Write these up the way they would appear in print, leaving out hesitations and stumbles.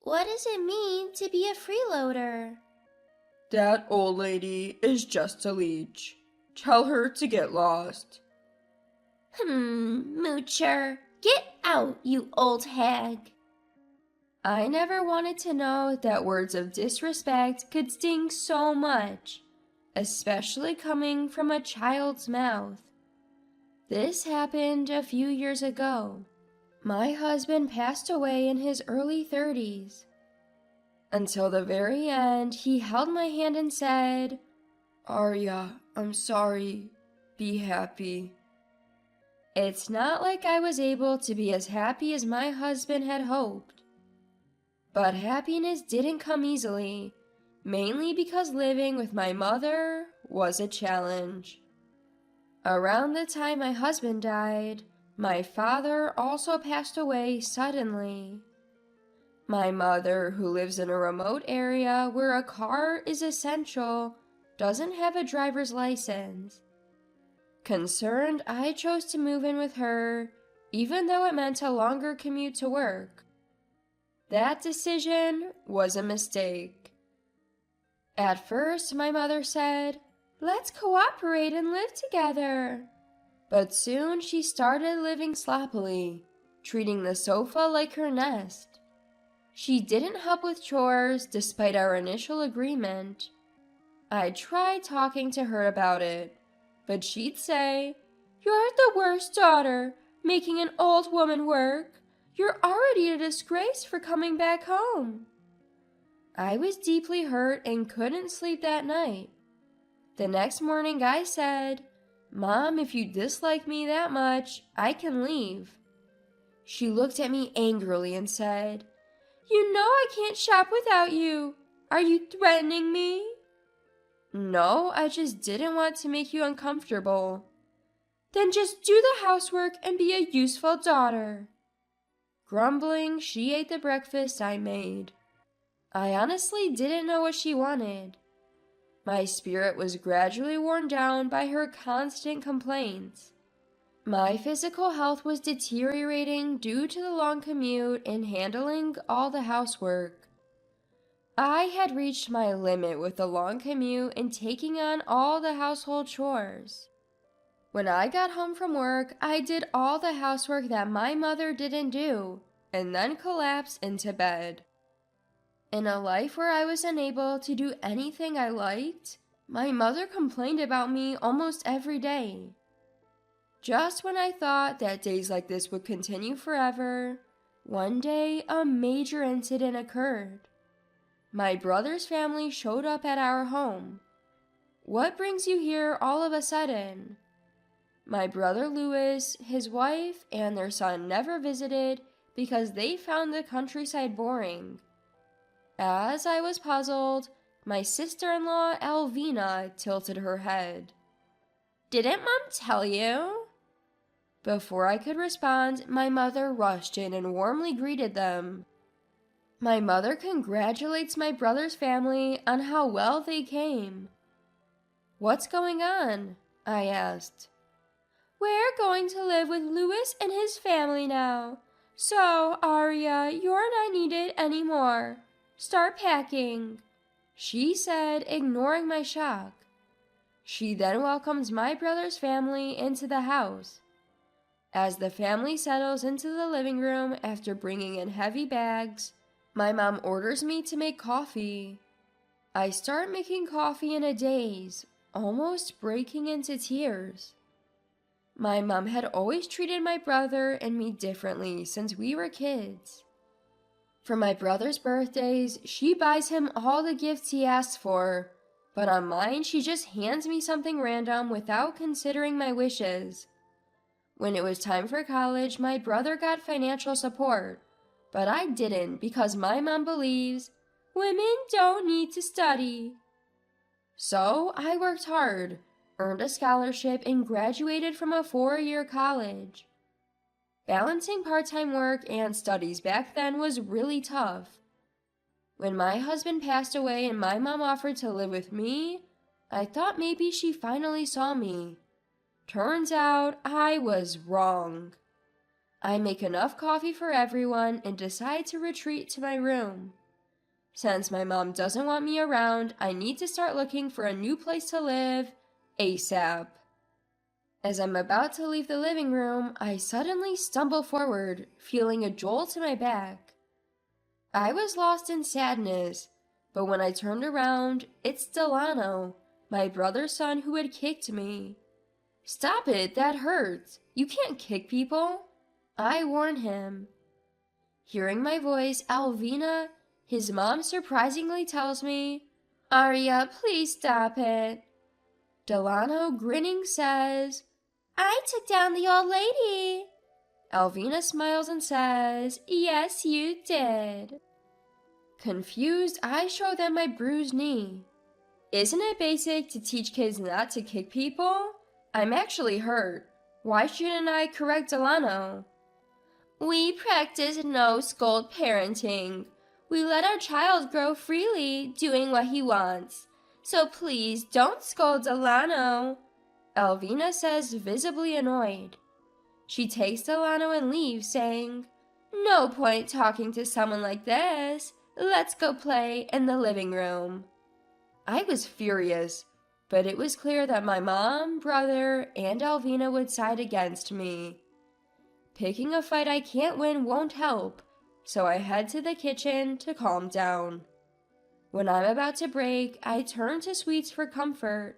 What does it mean to be a freeloader? That old lady is just a leech. Tell her to get lost. Moocher. Get out, you old hag. I never wanted to know that words of disrespect could sting so much, especially coming from a child's mouth. This happened a few years ago. My husband passed away in his early 30s. Until the very end, he held my hand and said, "Arya, I'm sorry. Be happy." It's not like I was able to be as happy as my husband had hoped. But happiness didn't come easily, mainly because living with my mother was a challenge. Around the time my husband died, my father also passed away suddenly. My mother, who lives in a remote area where a car is essential, doesn't have a driver's license. Concerned, I chose to move in with her, even though it meant a longer commute to work. That decision was a mistake. At first, my mother said, "Let's cooperate and live together." But soon she started living sloppily, treating the sofa like her nest. She didn't help with chores despite our initial agreement. I tried talking to her about it, but she'd say, "You're the worst daughter, making an old woman work. You're already a disgrace for coming back home." I was deeply hurt and couldn't sleep that night. The next morning I said, "Mom, if you dislike me that much, I can leave." She looked at me angrily and said, "You know I can't shop without you. Are you threatening me?" "No, I just didn't want to make you uncomfortable." "Then just do the housework and be a useful daughter." Grumbling, she ate the breakfast I made. I honestly didn't know what she wanted. My spirit was gradually worn down by her constant complaints. My physical health was deteriorating due to the long commute and handling all the housework. I had reached my limit with the long commute and taking on all the household chores. When I got home from work, I did all the housework that my mother didn't do, and then collapsed into bed. In a life where I was unable to do anything I liked, my mother complained about me almost every day. Just when I thought that days like this would continue forever, one day a major incident occurred. My brother's family showed up at our home. "What brings you here all of a sudden?" My brother Louis, his wife, and their son never visited because they found the countryside boring. As I was puzzled, my sister-in-law Alvina tilted her head. "Didn't Mom tell you?" Before I could respond, my mother rushed in and warmly greeted them. My mother congratulates my brother's family on how well they came. "What's going on?" I asked. "We're going to live with Louis and his family now. So, Arya, you're not needed anymore. Start packing," she said, ignoring my shock. She then welcomes my brother's family into the house. As the family settles into the living room after bringing in heavy bags, my mom orders me to make coffee. I start making coffee in a daze, almost breaking into tears. My mom had always treated my brother and me differently since we were kids. For my brother's birthdays, she buys him all the gifts he asks for, but on mine she just hands me something random without considering my wishes. When it was time for college, my brother got financial support, but I didn't because my mom believes women don't need to study. So I worked hard, earned a scholarship, and graduated from a 4-year college. Balancing part-time work and studies back then was really tough. When my husband passed away and my mom offered to live with me, I thought maybe she finally saw me. Turns out I was wrong. I make enough coffee for everyone and decide to retreat to my room. Since my mom doesn't want me around, I need to start looking for a new place to live ASAP. As I'm about to leave the living room, I suddenly stumble forward, feeling a jolt in my back. I was lost in sadness, but when I turned around, it's Delano, my brother's son who had kicked me. "Stop it, that hurts. You can't kick people," I warn him. Hearing my voice, Alvina, his mom, surprisingly tells me, "Arya, please stop it." Delano, grinning, says, I took down the old lady. Alvina smiles and says, "Yes, you did." Confused, I show them my bruised knee. Isn't it basic to teach kids not to kick people? I'm actually hurt. Why shouldn't I correct Delano? We practice no scold parenting. We let our child grow freely, doing what he wants. So please don't scold Delano. Alvina says, visibly annoyed. She takes Delano and leaves, saying, "No point talking to someone like this. Let's go play in the living room." I was furious, but it was clear that my mom, brother, and Alvina would side against me. Picking a fight I can't win won't help, so I head to the kitchen to calm down. When I'm about to break, I turn to sweets for comfort.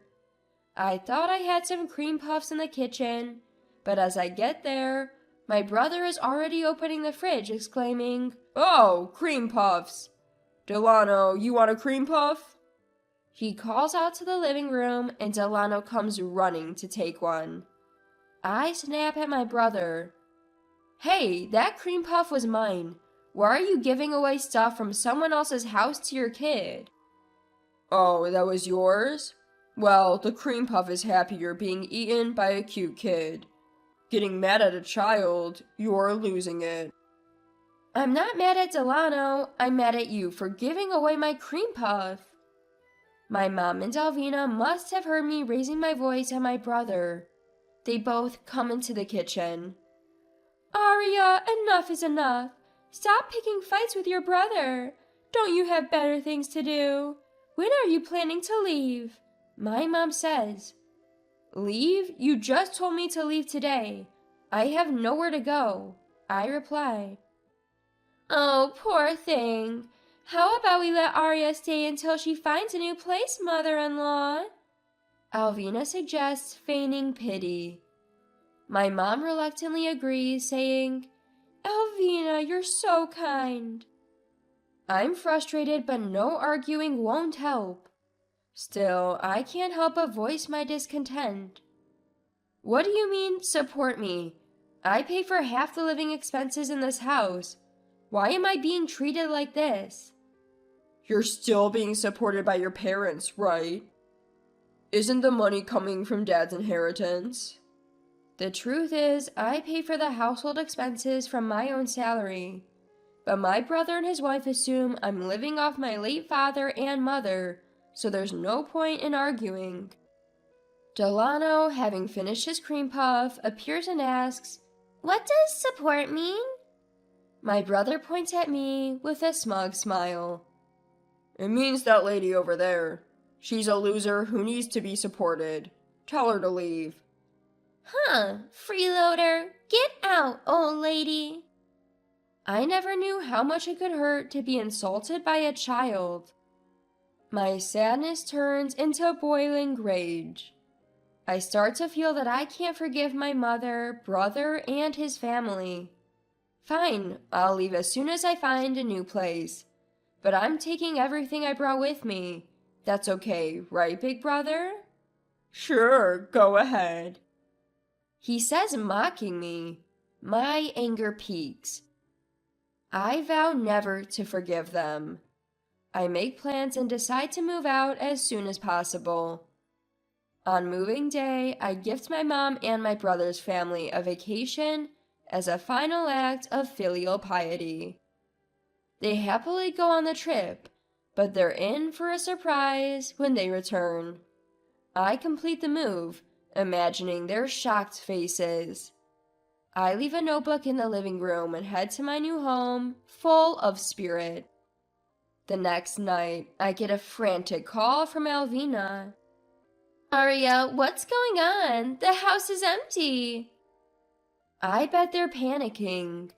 I thought I had some cream puffs in the kitchen, but as I get there, my brother is already opening the fridge, exclaiming, "Oh, cream puffs! Delano, you want a cream puff?" He calls out to the living room, and Delano comes running to take one. I snap at my brother. "Hey, that cream puff was mine. Why are you giving away stuff from someone else's house to your kid?" "Oh, that was yours? Well, the cream puff is happier being eaten by a cute kid. Getting mad at a child, you're losing it." "I'm not mad at Delano. I'm mad at you for giving away my cream puff." My mom and Alvina must have heard me raising my voice at my brother. They both come into the kitchen. "Arya, enough is enough. Stop picking fights with your brother. Don't you have better things to do? When are you planning to leave?" My mom says. "Leave? You just told me to leave today. I have nowhere to go," I reply. "Oh, poor thing. How about we let Arya stay until she finds a new place, mother-in-law?" Alvina suggests, feigning pity. My mom reluctantly agrees, saying, "Alvina, you're so kind." I'm frustrated, but no arguing won't help. Still, I can't help but voice my discontent. "What do you mean, support me? I pay for half the living expenses in this house. Why am I being treated like this?" "You're still being supported by your parents, right? Isn't the money coming from Dad's inheritance?" The truth is, I pay for the household expenses from my own salary. But my brother and his wife assume I'm living off my late father and mother, so there's no point in arguing. Delano, having finished his cream puff, appears and asks, "What does support mean?" My brother points at me with a smug smile. "It means that lady over there. She's a loser who needs to be supported. Tell her to leave." "Huh, freeloader. Get out, old lady." I never knew how much it could hurt to be insulted by a child. My sadness turns into boiling rage. I start to feel that I can't forgive my mother, brother, and his family. Fine, I'll leave as soon as I find a new place. But I'm taking everything I brought with me. That's okay, right, big brother? "Sure, go ahead," he says, mocking me. My anger peaks. I vow never to forgive them. I make plans and decide to move out as soon as possible. On moving day, I gift my mom and my brother's family a vacation as a final act of filial piety. They happily go on the trip, but they're in for a surprise when they return. I complete the move, imagining their shocked faces. I leave a notebook in the living room and head to my new home, full of spirit. The next night, I get a frantic call from Alvina. Aria, what's going on? The house is empty. I bet they're panicking.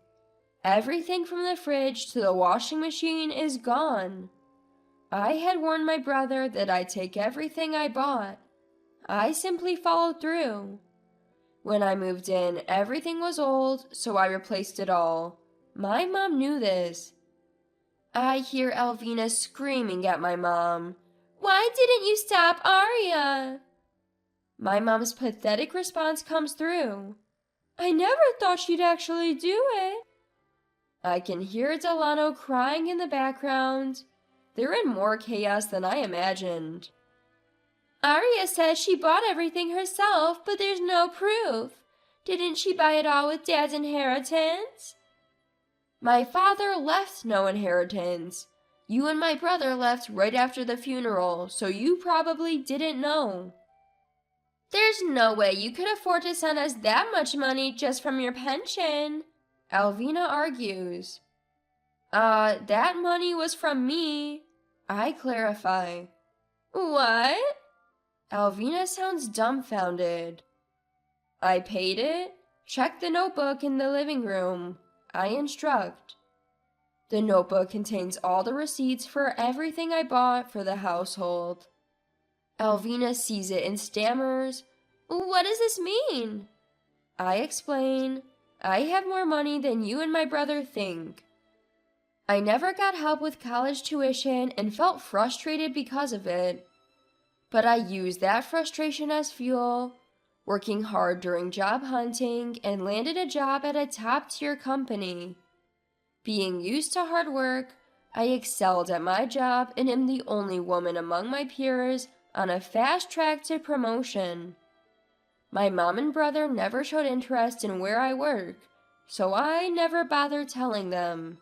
Everything from the fridge to the washing machine is gone. I had warned my brother that I'd take everything I bought. I simply followed through. When I moved in, everything was old, so I replaced it all. My mom knew this. I hear Alvina screaming at my mom. Why didn't you stop Aria? My mom's pathetic response comes through. I never thought she'd actually do it. I can hear Delano crying in the background. They're in more chaos than I imagined. Aria says she bought everything herself, but there's no proof. Didn't she buy it all with Dad's inheritance? My father left no inheritance. You and my brother left right after the funeral, so you probably didn't know. There's no way you could afford to send us that much money just from your pension, Alvina argues. That money was from me, I clarify. What? Alvina sounds dumbfounded. I paid it. Check the notebook in the living room, I instruct. The notebook contains all the receipts for everything I bought for the household. Alvina sees it and stammers, What does this mean? I explain, I have more money than you and my brother think. I never got help with college tuition and felt frustrated because of it. But I used that frustration as fuel, working hard during job hunting, and landed a job at a top-tier company. Being used to hard work, I excelled at my job and am the only woman among my peers on a fast track to promotion. My mom and brother never showed interest in where I work, so I never bothered telling them.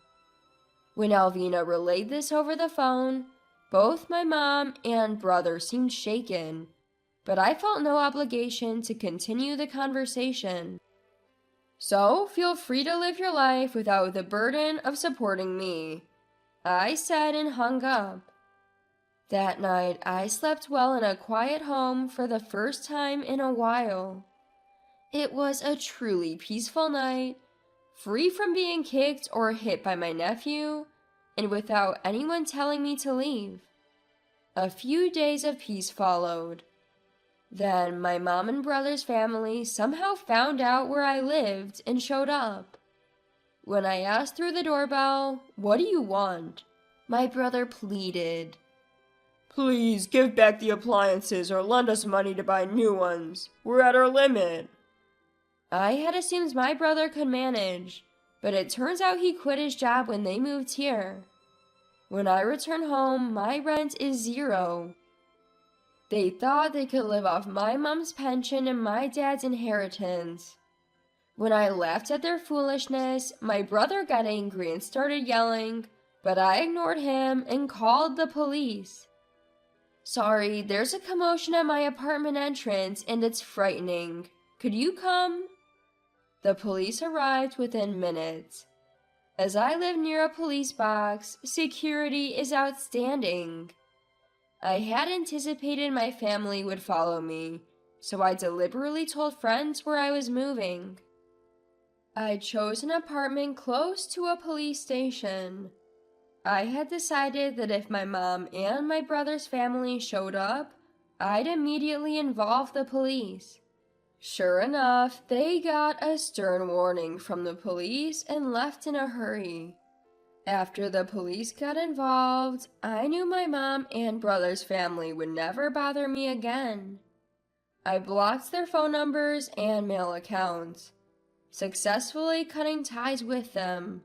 When Alvina relayed this over the phone, both my mom and brother seemed shaken, but I felt no obligation to continue the conversation. So feel free to live your life without the burden of supporting me, I said and hung up. That night, I slept well in a quiet home for the first time in a while. It was a truly peaceful night, free from being kicked or hit by my nephew, and without anyone telling me to leave. A few days of peace followed. Then my mom and brother's family somehow found out where I lived and showed up. When I asked through the doorbell, "What do you want?" my brother pleaded, "Please give back the appliances or lend us money to buy new ones. We're at our limit." I had assumed my brother could manage, but it turns out he quit his job when they moved here. When I return home, my rent is $0. They thought they could live off my mom's pension and my dad's inheritance. When I laughed at their foolishness, my brother got angry and started yelling, but I ignored him and called the police. "Sorry, there's a commotion at my apartment entrance and it's frightening. Could you come?" The police arrived within minutes. As I live near a police box, security is outstanding. I had anticipated my family would follow me, so I deliberately told friends where I was moving. I chose an apartment close to a police station. I had decided that if my mom and my brother's family showed up, I'd immediately involve the police. Sure enough, they got a stern warning from the police and left in a hurry. After the police got involved, I knew my mom and brother's family would never bother me again. I blocked their phone numbers and mail accounts, successfully cutting ties with them.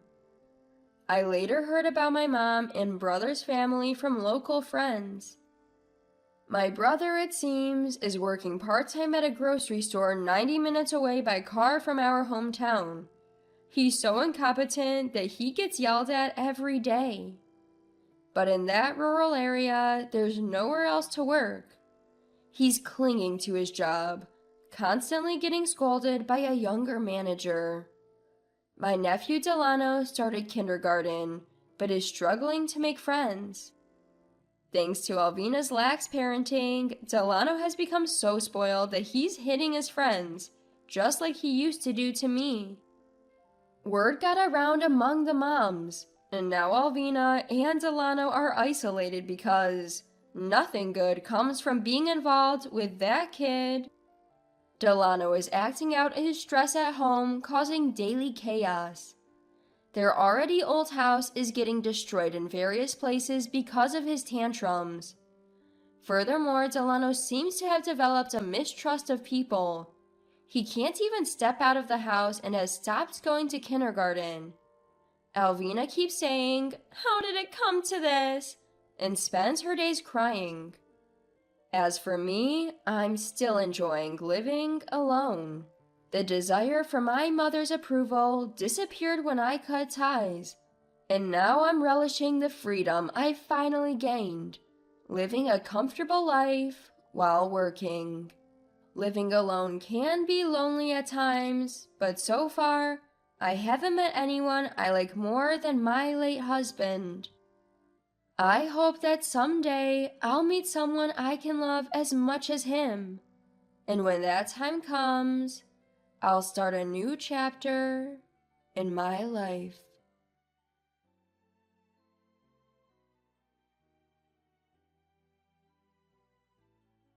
I later heard about my mom and brother's family from local friends. My brother, it seems, is working part-time at a grocery store 90 minutes away by car from our hometown. He's so incompetent that he gets yelled at every day. But in that rural area, there's nowhere else to work. He's clinging to his job, constantly getting scolded by a younger manager. My nephew Delano started kindergarten, but is struggling to make friends. Thanks to Alvina's lax parenting, Delano has become so spoiled that he's hitting his friends, just like he used to do to me. Word got around among the moms, and now Alvina and Delano are isolated because nothing good comes from being involved with that kid. Delano is acting out his stress at home, causing daily chaos. Their already old house is getting destroyed in various places because of his tantrums. Furthermore, Delano seems to have developed a mistrust of people. He can't even step out of the house and has stopped going to kindergarten. Alvina keeps saying, "How did it come to this?" and spends her days crying. As for me, I'm still enjoying living alone. The desire for my mother's approval disappeared when I cut ties, and now I'm relishing the freedom I finally gained, living a comfortable life while working. Living alone can be lonely at times, but so far, I haven't met anyone I like more than my late husband. I hope that someday I'll meet someone I can love as much as him, and when that time comes, I'll start a new chapter in my life.